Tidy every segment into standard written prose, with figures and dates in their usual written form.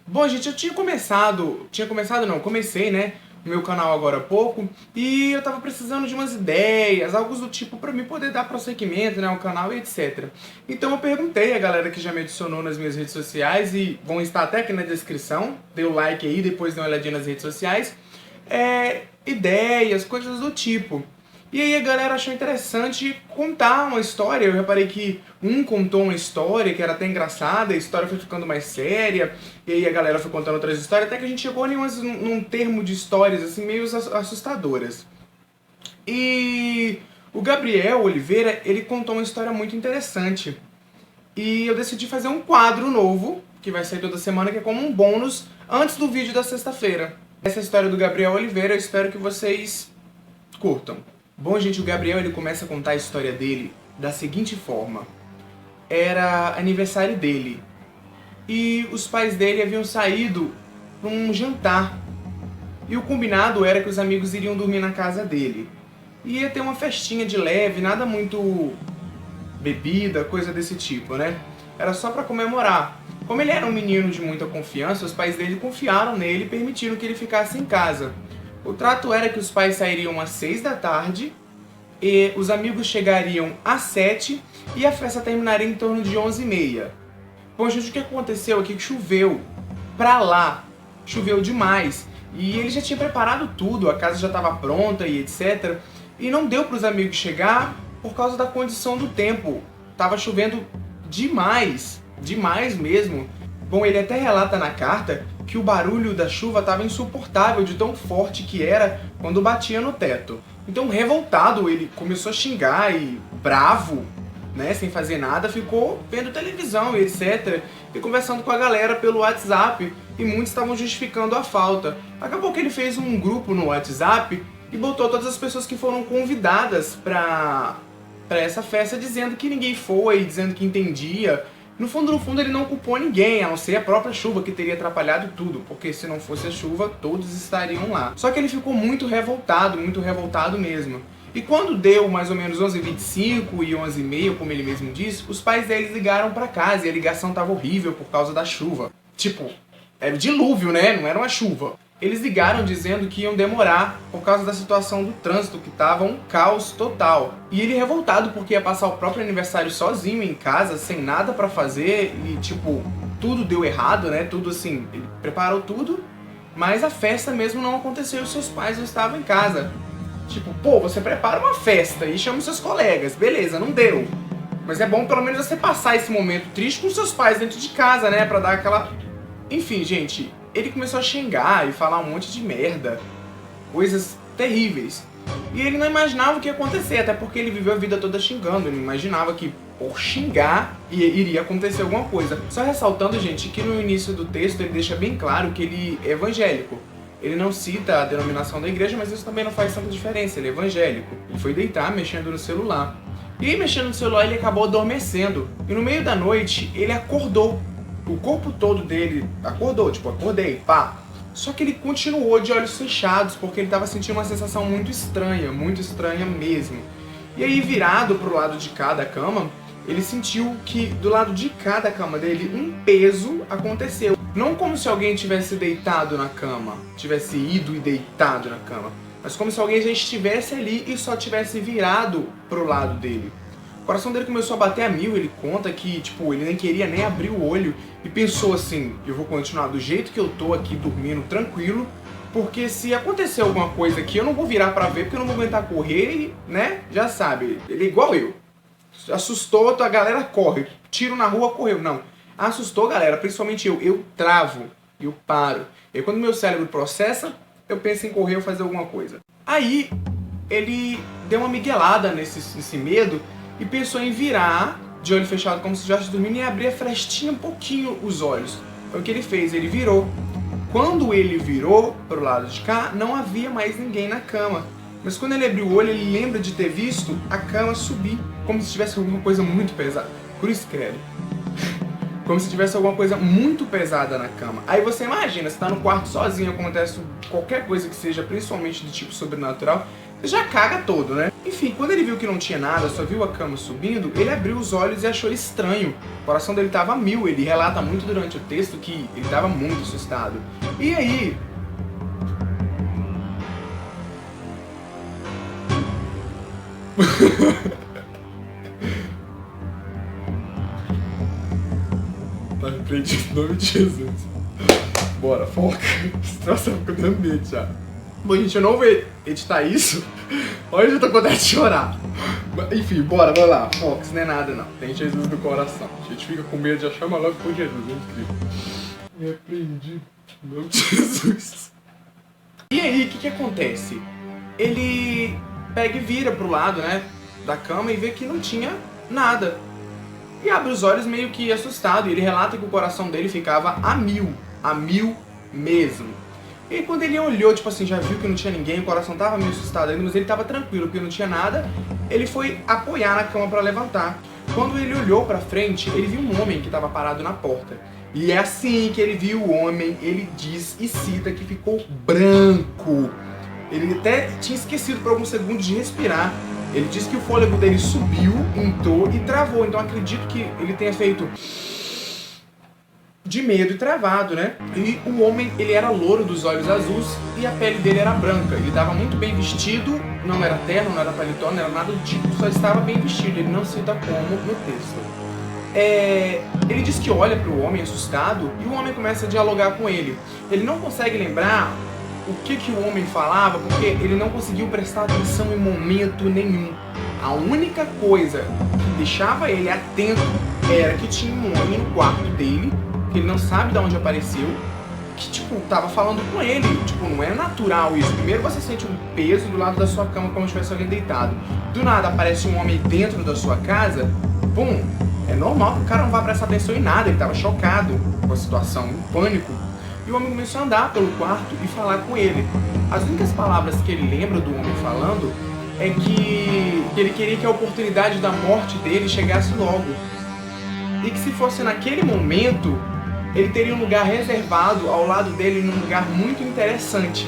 Bom, gente, comecei, né, o meu canal agora há pouco, e eu tava precisando de umas ideias, algo do tipo pra mim poder dar prosseguimento, né, ao canal e etc. Então eu perguntei a galera que já me adicionou nas minhas redes sociais, e vão estar até aqui na descrição, dê o like aí, depois dê uma olhadinha nas redes sociais, ideias, coisas do tipo. E aí a galera achou interessante contar uma história. Eu reparei que um contou uma história que era até engraçada, a história foi ficando mais séria, e aí a galera foi contando outras histórias, até que a gente chegou num termo de histórias assim meio assustadoras. E o Gabriel Oliveira, ele contou uma história muito interessante. E eu decidi fazer um quadro novo, que vai sair toda semana, que é como um bônus antes do vídeo da sexta-feira. Essa é a história do Gabriel Oliveira, eu espero que vocês curtam. Bom, gente, o Gabriel ele começa a contar a história dele da seguinte forma. Era aniversário dele e os pais dele haviam saído para um jantar. E o combinado era que os amigos iriam dormir na casa dele. E ia ter uma festinha de leve, nada muito bebida, coisa desse tipo, né? Era só para comemorar. Como ele era um menino de muita confiança, os pais dele confiaram nele e permitiram que ele ficasse em casa. O trato era que os pais sairiam às 6 da tarde, e os amigos chegariam às 7 e a festa terminaria em torno de 11h30. Bom, gente, o que aconteceu aqui? Que choveu pra lá, choveu demais. E ele já tinha preparado tudo, a casa já estava pronta e etc. E não deu para os amigos chegar por causa da condição do tempo. Tava chovendo demais, demais mesmo. Bom, ele até relata na carta que o barulho da chuva estava insuportável de tão forte que era quando batia no teto. Então, revoltado, ele começou a xingar e, bravo, né, sem fazer nada, ficou vendo televisão e etc. E conversando com a galera pelo WhatsApp, e muitos estavam justificando a falta. Acabou que ele fez um grupo no WhatsApp e botou todas as pessoas que foram convidadas para essa festa, dizendo que ninguém foi, dizendo que entendia. No fundo, ele não culpou ninguém, a não ser a própria chuva que teria atrapalhado tudo, porque se não fosse a chuva, todos estariam lá. Só que ele ficou muito revoltado mesmo. E quando deu mais ou menos 11h25 e 11h30, como ele mesmo disse, os pais deles ligaram pra casa e a ligação tava horrível por causa da chuva. Tipo, era dilúvio, né? Não era uma chuva. Eles ligaram dizendo que iam demorar por causa da situação do trânsito, que tava um caos total. E ele revoltado porque ia passar o próprio aniversário sozinho em casa, sem nada pra fazer, e tipo, tudo deu errado, né? Tudo assim, ele preparou tudo, mas a festa mesmo não aconteceu e seus pais não estavam em casa. Tipo, pô, você prepara uma festa e chama os seus colegas, beleza, não deu. Mas é bom pelo menos você passar esse momento triste com seus pais dentro de casa, né? Pra dar aquela... Enfim, gente, ele começou a xingar e falar um monte de merda, coisas terríveis. E ele não imaginava o que ia acontecer, até porque ele viveu a vida toda xingando, ele não imaginava que por xingar iria acontecer alguma coisa. Só ressaltando, gente, que no início do texto ele deixa bem claro que ele é evangélico. Ele não cita a denominação da igreja, mas isso também não faz tanta diferença, ele é evangélico. Ele foi deitar mexendo no celular. E aí, mexendo no celular, ele acabou adormecendo. E no meio da noite, ele acordou. O corpo todo dele acordou, tipo, acordei, pá. Só que ele continuou de olhos fechados, porque ele estava sentindo uma sensação muito estranha mesmo. E aí, virado pro lado de cada cama, ele sentiu que do lado de cada cama dele, um peso aconteceu. Não como se alguém tivesse deitado na cama, tivesse ido e deitado na cama, mas como se alguém já estivesse ali e só tivesse virado pro lado dele. O coração dele começou a bater a mil, ele conta que, tipo, ele nem queria nem abrir o olho e pensou assim, eu vou continuar do jeito que eu tô aqui, dormindo tranquilo, porque se acontecer alguma coisa aqui, eu não vou virar pra ver, porque eu não vou aguentar correr e, né, já sabe, ele é igual eu. Assustou, a galera corre, tiro na rua, correu, não. Assustou, galera, principalmente eu travo, eu paro. E aí, quando meu cérebro processa, eu penso em correr ou fazer alguma coisa. Aí, ele deu uma miguelada nesse medo, e pensou em virar de olho fechado como se estivesse dormindo e abrir a frestinha um pouquinho os olhos. Foi o que ele fez, ele virou. Quando ele virou para o lado de cá, não havia mais ninguém na cama. Mas quando ele abriu o olho, ele lembra de ter visto a cama subir, como se tivesse alguma coisa muito pesada. Por isso, credo. Como se tivesse alguma coisa muito pesada na cama. Aí você imagina, você tá no quarto sozinho, acontece qualquer coisa que seja, principalmente do tipo sobrenatural, já caga todo, né? Enfim, quando ele viu que não tinha nada, só viu a cama subindo, ele abriu os olhos e achou estranho. O coração dele tava a mil, ele relata muito durante o texto que ele tava muito assustado. E aí... Tá repreendido em nome de Jesus. Bora, foca. Nossa, eu fico dando medo já. Bom, gente, eu não vou editar isso. Olha, eu já tô com vontade de chorar. Enfim, bora, vai lá. Fox, não é nada não. Tem Jesus no coração. A gente fica com medo, já chama logo por Jesus. É incrível. Me repreendi em nome de Jesus. E aí, o que acontece? Ele pega e vira pro lado, né, da cama e vê que não tinha nada. E abre os olhos meio que assustado. E ele relata que o coração dele ficava a mil mesmo. E quando ele olhou, tipo assim, já viu que não tinha ninguém, o coração tava meio assustado ainda, mas ele tava tranquilo, porque não tinha nada, ele foi apoiar na cama pra levantar. Quando ele olhou pra frente, ele viu um homem que tava parado na porta. E é assim que ele viu o homem, ele diz e cita que ficou branco. Ele até tinha esquecido por alguns segundos de respirar. Ele disse que o fôlego dele subiu, entrou e travou. Então acredito que ele tenha feito de medo e travado, né? E o homem, ele era louro, dos olhos azuis, e a pele dele era branca. Ele estava muito bem vestido, não era terno, não era paletó, não era nada do tipo, só estava bem vestido. Ele não cita como no texto. Ele diz que olha para o homem assustado e o homem começa a dialogar com ele. Ele não consegue lembrar o que o homem falava, porque ele não conseguiu prestar atenção em momento nenhum. A única coisa que deixava ele atento era que tinha um homem no quarto dele, que ele não sabe de onde apareceu, que, tipo, tava falando com ele. Tipo, não é natural isso. Primeiro você sente um peso do lado da sua cama como se tivesse alguém deitado. Do nada aparece um homem dentro da sua casa, pum, é normal que o cara não vá prestar atenção em nada. Ele tava chocado com a situação, em pânico. E o homem começou a andar pelo quarto e falar com ele. As únicas palavras que ele lembra do homem falando é que ele queria que a oportunidade da morte dele chegasse logo. E que se fosse naquele momento, ele teria um lugar reservado ao lado dele, num lugar muito interessante.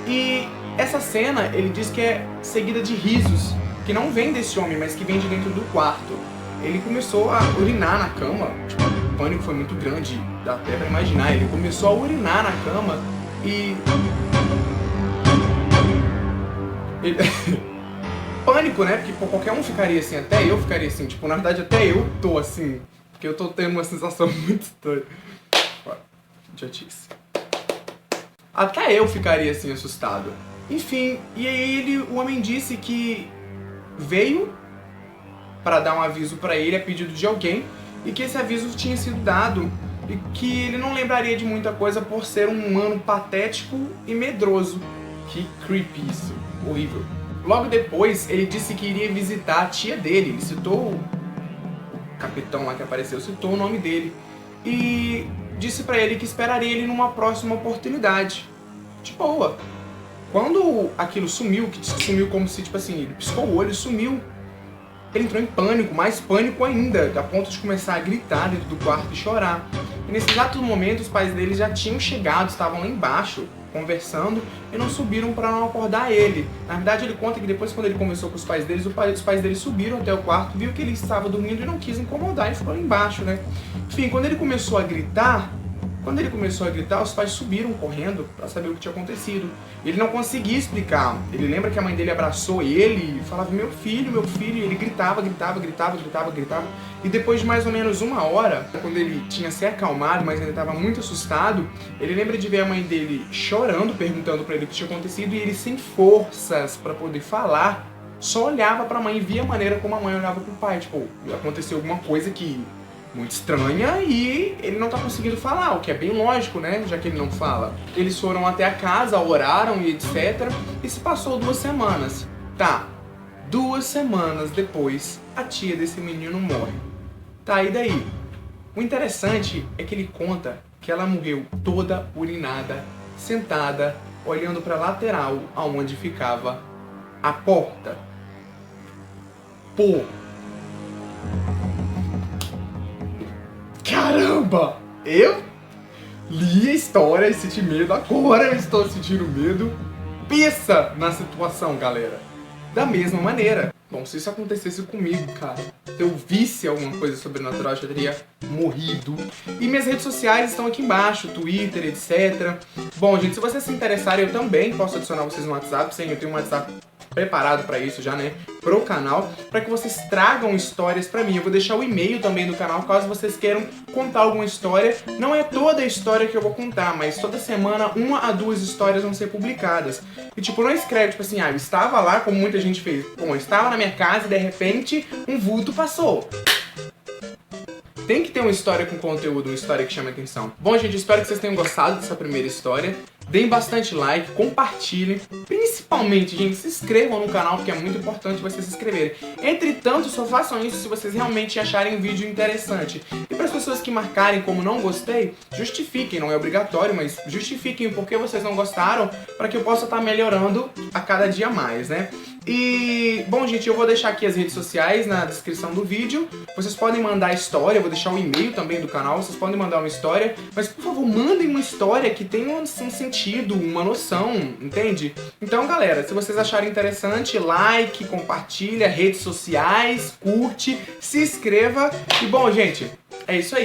E essa cena, ele diz que é seguida de risos, que não vem desse homem, mas que vem de dentro do quarto. Ele começou a urinar na cama, tipo, o pânico foi muito grande, dá até pra imaginar. Ele começou a urinar na cama e... Pânico, né? Porque pô, qualquer um ficaria assim, até eu ficaria assim. Tipo, na verdade até eu tô assim, porque eu tô tendo uma sensação muito estranha. Idiotice. Até eu ficaria assim, assustado. Enfim, e aí o homem disse que veio para dar um aviso para ele a pedido de alguém e que esse aviso tinha sido dado e que ele não lembraria de muita coisa por ser um humano patético e medroso. Que creepy isso, horrível. Logo depois, ele disse que iria visitar a tia dele. Ele citou o capitão lá que apareceu, citou o nome dele e disse pra ele que esperaria ele numa próxima oportunidade. De boa. Quando aquilo sumiu, que sumiu como se, tipo assim, ele piscou o olho e sumiu, ele entrou em pânico, mais pânico ainda, a ponto de começar a gritar dentro do quarto e chorar. E nesse exato momento, os pais dele já tinham chegado, estavam lá embaixo, conversando, e não subiram para não acordar ele. Na verdade, ele conta que depois, quando ele conversou com os pais deles, os pais dele subiram até o quarto, viu que ele estava dormindo e não quis incomodar, e ficou lá embaixo, né? Enfim, quando ele começou a gritar, os pais subiram correndo para saber o que tinha acontecido. Ele não conseguia explicar. Ele lembra que a mãe dele abraçou ele e falava, meu filho, e ele gritava. E depois de mais ou menos uma hora, quando ele tinha se acalmado, mas ainda estava muito assustado, ele lembra de ver a mãe dele chorando, perguntando para ele o que tinha acontecido, e ele sem forças para poder falar, só olhava para a mãe e via a maneira como a mãe olhava pro pai. Tipo, aconteceu alguma coisa que muito estranha e ele não tá conseguindo falar, o que é bem lógico, né, já que ele não fala. Eles foram até a casa, oraram e etc. E se passou 2 semanas. Tá, 2 semanas depois, a tia desse menino morre. Tá, e daí? O interessante é que ele conta que ela morreu toda urinada, sentada, olhando pra lateral, aonde ficava a porta. Pô! Caramba! Eu li a história e senti medo, agora eu estou sentindo medo Pensa na situação, galera. Da mesma maneira. Bom, se isso acontecesse comigo, cara, se eu visse alguma coisa sobrenatural, eu já teria morrido. E minhas redes sociais estão aqui embaixo, Twitter, etc. Bom, gente, se vocês se interessarem, eu também posso adicionar vocês no WhatsApp. Sim, eu tenho um WhatsApp preparado pra isso já, né, pro canal, pra que vocês tragam histórias pra mim. Eu vou deixar o e-mail também do canal, caso vocês queiram contar alguma história. Não é toda a história que eu vou contar, mas toda semana 1 a 2 histórias vão ser publicadas. E tipo, não escreve tipo assim, eu estava lá, como muita gente fez. Bom, eu estava na minha casa e de repente um vulto passou. Tem que ter uma história com conteúdo, uma história que chame a atenção. Bom, gente, espero que vocês tenham gostado dessa primeira história. Deem bastante like, compartilhem. Principalmente, gente, se inscrevam no canal, porque é muito importante vocês se inscreverem. Entretanto, só façam isso se vocês realmente acharem o vídeo interessante. E para as pessoas que marcarem como não gostei, justifiquem, não é obrigatório, mas justifiquem o porquê vocês não gostaram, para que eu possa estar melhorando a cada dia mais, né? E, bom, gente, eu vou deixar aqui as redes sociais na descrição do vídeo. Vocês podem mandar história, eu vou deixar o e-mail também do canal, vocês podem mandar uma história, mas por favor, mandem uma história que tenha um sentido, uma noção, entende? Então, galera, se vocês acharem interessante, like, compartilha, redes sociais, curte, se inscreva. E, bom, gente, é isso aí.